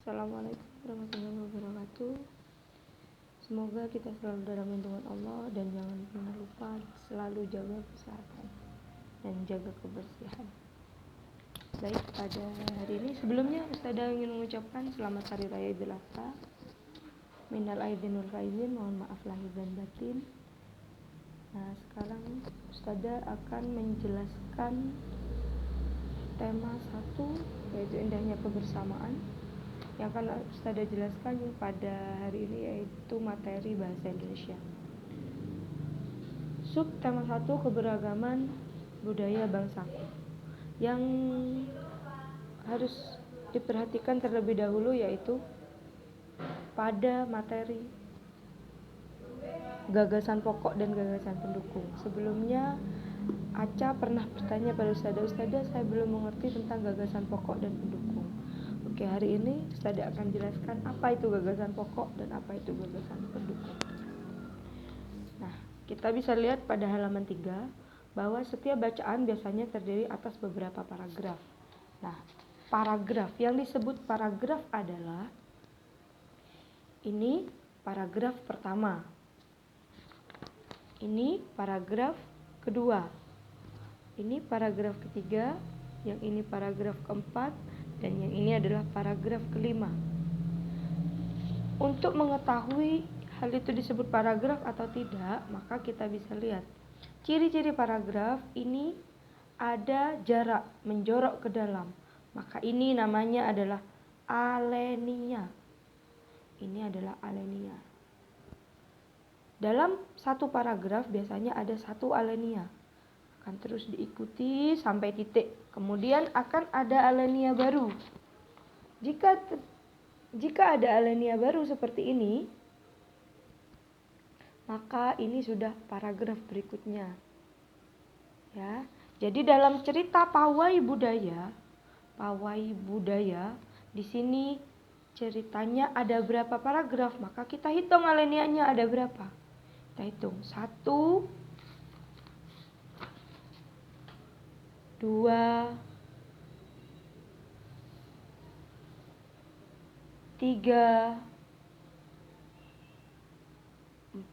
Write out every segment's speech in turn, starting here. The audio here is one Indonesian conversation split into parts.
Assalamualaikum warahmatullahi wabarakatuh. Semoga kita selalu dalam lindungan Allah dan jangan pernah lupa selalu jaga kesehatan dan jaga kebersihan. Baik, pada hari ini sebelumnya Ustazah ingin mengucapkan selamat Hari Raya Idul Adha. Minal aidin wal faizin, mohon maaf lahir dan batin. Nah, sekarang Ustazah akan menjelaskan tema 1, yaitu indahnya kebersamaan, yang akan Ustazah jelaskan pada hari ini, yaitu materi bahasa Indonesia. Sub tema 1, keberagaman budaya bangsaku. Yang harus diperhatikan terlebih dahulu yaitu pada materi gagasan pokok dan gagasan pendukung. Sebelumnya Aca pernah bertanya pada Ustazah, saya belum mengerti tentang gagasan pokok dan pendukung. Oke, hari ini Ustazah akan jelaskan apa itu gagasan pokok dan apa itu gagasan pendukung. Nah, kita bisa lihat pada halaman 3 bahwa setiap bacaan biasanya terdiri atas beberapa paragraf. Nah, paragraf yang disebut paragraf adalah ini paragraf pertama, ini paragraf kedua, ini paragraf ketiga, yang ini paragraf keempat, dan yang ini adalah paragraf kelima. Untuk mengetahui hal itu disebut paragraf atau tidak, maka kita bisa lihat ciri-ciri paragraf ini ada jarak menjorok ke dalam. Maka ini namanya adalah alenia. Ini adalah alenia. Dalam satu paragraf biasanya ada satu alenia. Akan terus diikuti sampai titik. Kemudian akan ada alenia baru. Jika ada alenia baru seperti ini, maka ini sudah paragraf berikutnya. Ya. Jadi dalam cerita pawai budaya, di sini ceritanya ada berapa paragraf, maka kita hitung alenianya ada berapa. Kita hitung 1, 2, 3,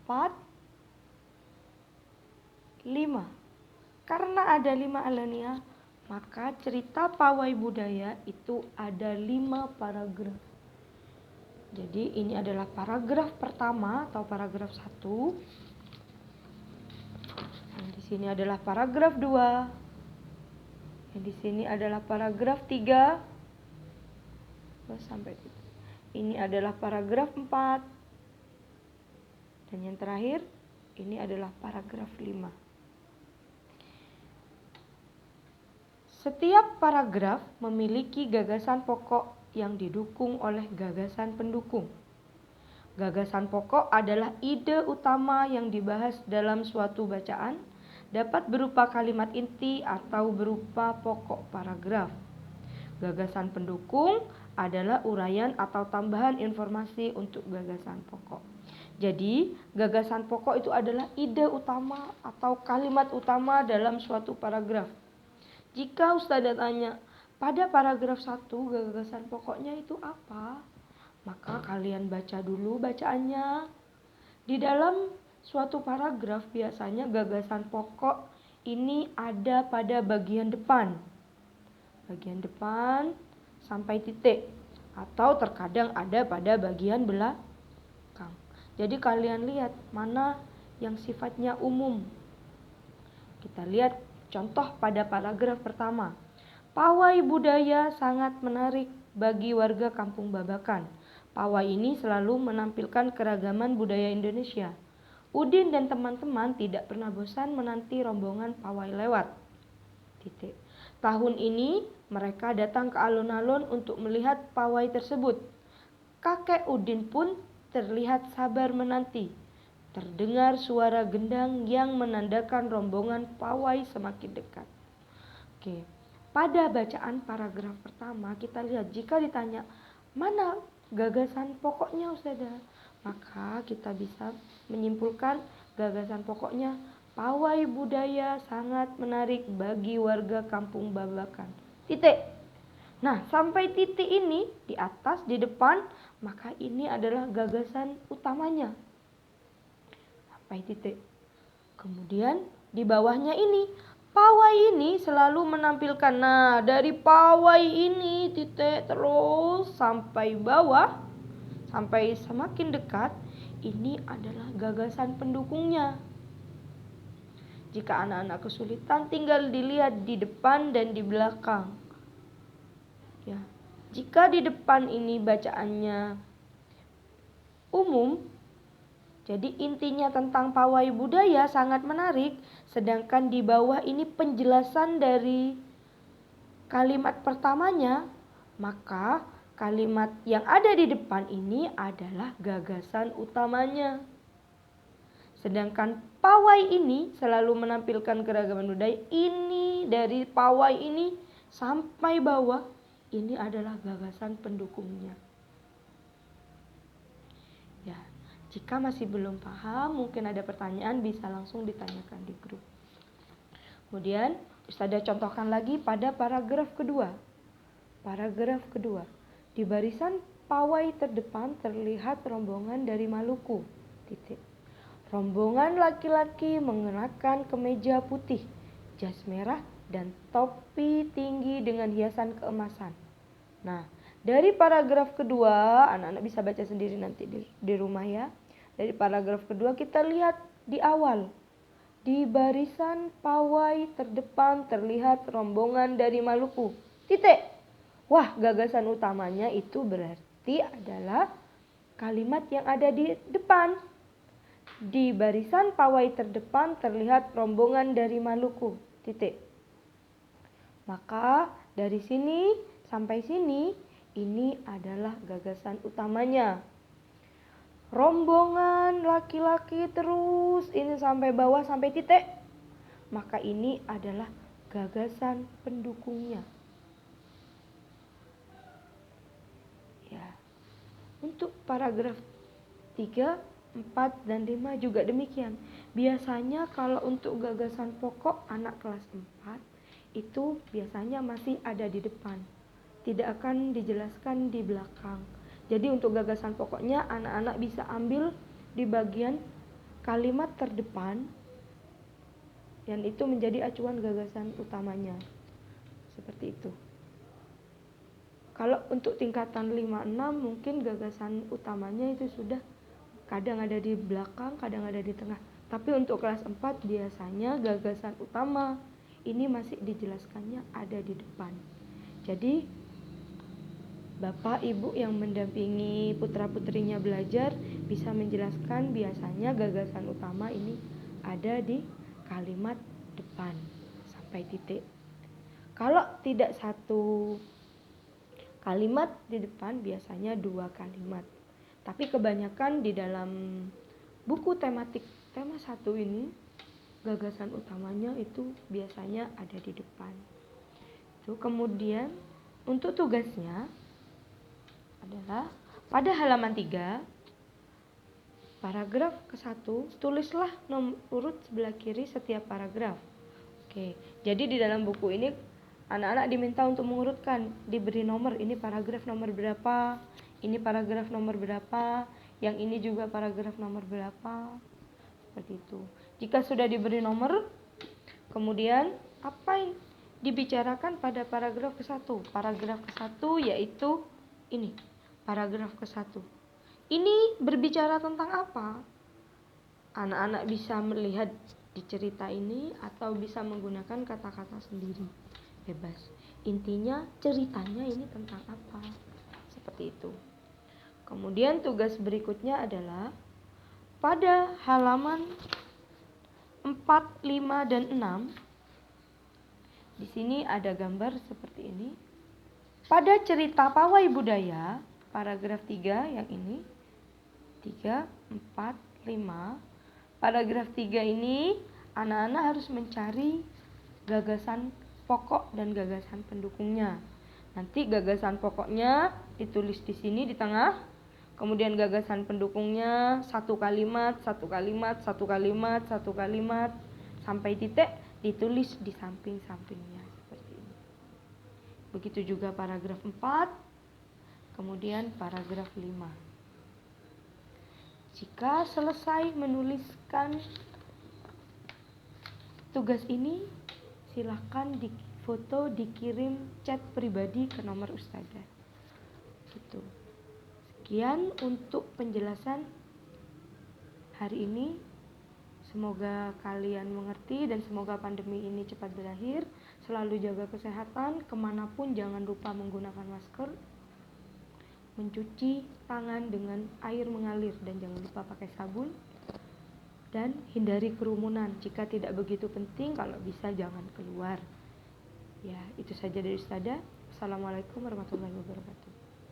4, 5. Karena ada 5 alenia, maka cerita pawai budaya itu ada 5 paragraf. Jadi ini adalah paragraf pertama atau paragraf 1. Yang di sini adalah paragraf 2. Yang di sini adalah paragraf 3. Sampai ini adalah paragraf 4. Dan yang terakhir ini adalah paragraf 5. Setiap paragraf memiliki gagasan pokok yang didukung oleh gagasan pendukung. Gagasan pokok adalah ide utama yang dibahas dalam suatu bacaan, dapat berupa kalimat inti atau berupa pokok paragraf. Gagasan pendukung adalah uraian atau tambahan informasi untuk gagasan pokok. Jadi, gagasan pokok itu adalah ide utama atau kalimat utama dalam suatu paragraf. Jika Ustazah tanya, pada paragraf 1 gagasan pokoknya itu apa? Maka kalian baca dulu bacaannya. Di dalam suatu paragraf biasanya gagasan pokok ini ada pada bagian depan. Bagian depan sampai titik. Atau terkadang ada pada bagian belakang. Jadi kalian lihat mana yang sifatnya umum. Kita lihat contoh pada paragraf pertama. Pawai budaya sangat menarik bagi warga Kampung Babakan. Pawai ini selalu menampilkan keragaman budaya Indonesia. Udin dan teman-teman tidak pernah bosan menanti rombongan pawai lewat. Titik. Tahun ini mereka datang ke alun-alun untuk melihat pawai tersebut. Kakek Udin pun terlihat sabar menanti. Terdengar suara gendang yang menandakan rombongan pawai semakin dekat. Oke. Pada bacaan paragraf pertama kita lihat jika ditanya mana gagasan pokoknya Ustazah, maka kita bisa menyimpulkan gagasan pokoknya pawai budaya sangat menarik bagi warga Kampung Babakan. Titik. Nah, sampai titik ini di atas, di depan, maka ini adalah gagasan utamanya. Sampai titik. Kemudian di bawahnya ini, pawai ini selalu menampilkan. Nah, dari pawai ini titik terus sampai bawah, sampai semakin dekat, ini adalah gagasan pendukungnya. Jika anak-anak kesulitan, tinggal dilihat di depan dan di belakang. Ya, jika di depan ini bacaannya umum, jadi intinya tentang pawai budaya sangat menarik, sedangkan di bawah ini penjelasan dari kalimat pertamanya, maka kalimat yang ada di depan ini adalah gagasan utamanya. Sedangkan pawai ini selalu menampilkan keragaman budaya. Ini dari pawai ini sampai bawah, ini adalah gagasan pendukungnya. Ya, jika masih belum paham, mungkin ada pertanyaan, bisa langsung ditanyakan di grup. Kemudian Ustazah contohkan lagi pada paragraf kedua. Paragraf kedua, di barisan pawai terdepan terlihat rombongan dari Maluku. Titik. Rombongan laki-laki mengenakan kemeja putih, jas merah, dan topi tinggi dengan hiasan keemasan. Nah, dari paragraf kedua, anak-anak bisa baca sendiri nanti di rumah ya. Dari paragraf kedua kita lihat di awal. Di barisan pawai terdepan terlihat rombongan dari Maluku. Titik. Wah, gagasan utamanya itu berarti adalah kalimat yang ada di depan. Di barisan pawai terdepan terlihat rombongan dari Maluku. Titik. Maka dari sini sampai sini ini adalah gagasan utamanya. Rombongan laki-laki terus ini sampai bawah sampai titik. Maka ini adalah gagasan pendukungnya. Ya. Untuk paragraf 3, 4, dan 5 juga demikian. Biasanya kalau untuk gagasan pokok anak kelas 4 itu biasanya masih ada di depan, tidak akan dijelaskan di belakang. Jadi untuk gagasan pokoknya anak-anak bisa ambil di bagian kalimat terdepan, dan itu menjadi acuan gagasan utamanya. Seperti itu. Kalau untuk tingkatan 5-6 mungkin gagasan utamanya itu sudah kadang ada di belakang, kadang ada di tengah. Tapi untuk kelas 4 biasanya gagasan utama ini masih dijelaskannya ada di depan. Jadi Bapak Ibu yang mendampingi putra-putrinya belajar bisa menjelaskan biasanya gagasan utama ini ada di kalimat depan sampai titik. Kalau tidak satu kalimat di depan biasanya 2 kalimat. Tapi kebanyakan di dalam buku tematik tema 1 ini gagasan utamanya itu biasanya ada di depan. Itu kemudian untuk tugasnya adalah pada halaman 3 paragraf ke-1 tulislah nomor urut sebelah kiri setiap paragraf. Oke, jadi di dalam buku ini anak-anak diminta untuk mengurutkan, diberi nomor, ini paragraf nomor berapa, ini paragraf nomor berapa, yang ini juga paragraf nomor berapa, seperti itu. Jika sudah diberi nomor, kemudian apa yang dibicarakan pada paragraf ke-1? Paragraf ke-1 yaitu ini, paragraf ke-1. Ini berbicara tentang apa? Anak-anak bisa melihat di cerita ini atau bisa menggunakan kata-kata sendiri. Bebas. Intinya ceritanya ini tentang apa? Seperti itu. Kemudian tugas berikutnya adalah pada halaman 4, 5, dan 6. Di sini ada gambar seperti ini. Pada cerita pawai budaya, paragraf 3 yang ini. 3, 4, 5. Paragraf 3 ini anak-anak harus mencari gagasan pokok dan gagasan pendukungnya. Nanti gagasan pokoknya ditulis di sini di tengah. Kemudian gagasan pendukungnya 1 kalimat, 1 kalimat, 1 kalimat, 1 kalimat sampai titik ditulis di samping-sampingnya seperti ini. Begitu juga paragraf 4, kemudian paragraf 5. Jika selesai menuliskan tugas ini, silahkan difoto, dikirim chat pribadi ke nomor ustazah. Gitu. Sekian untuk penjelasan hari ini. Semoga kalian mengerti dan semoga pandemi ini cepat berakhir. Selalu jaga kesehatan, kemanapun jangan lupa menggunakan masker, mencuci tangan dengan air mengalir dan jangan lupa pakai sabun, dan hindari kerumunan. Jika tidak begitu penting, kalau bisa jangan keluar. Ya, itu saja dari Ustazah. Assalamualaikum warahmatullahi wabarakatuh.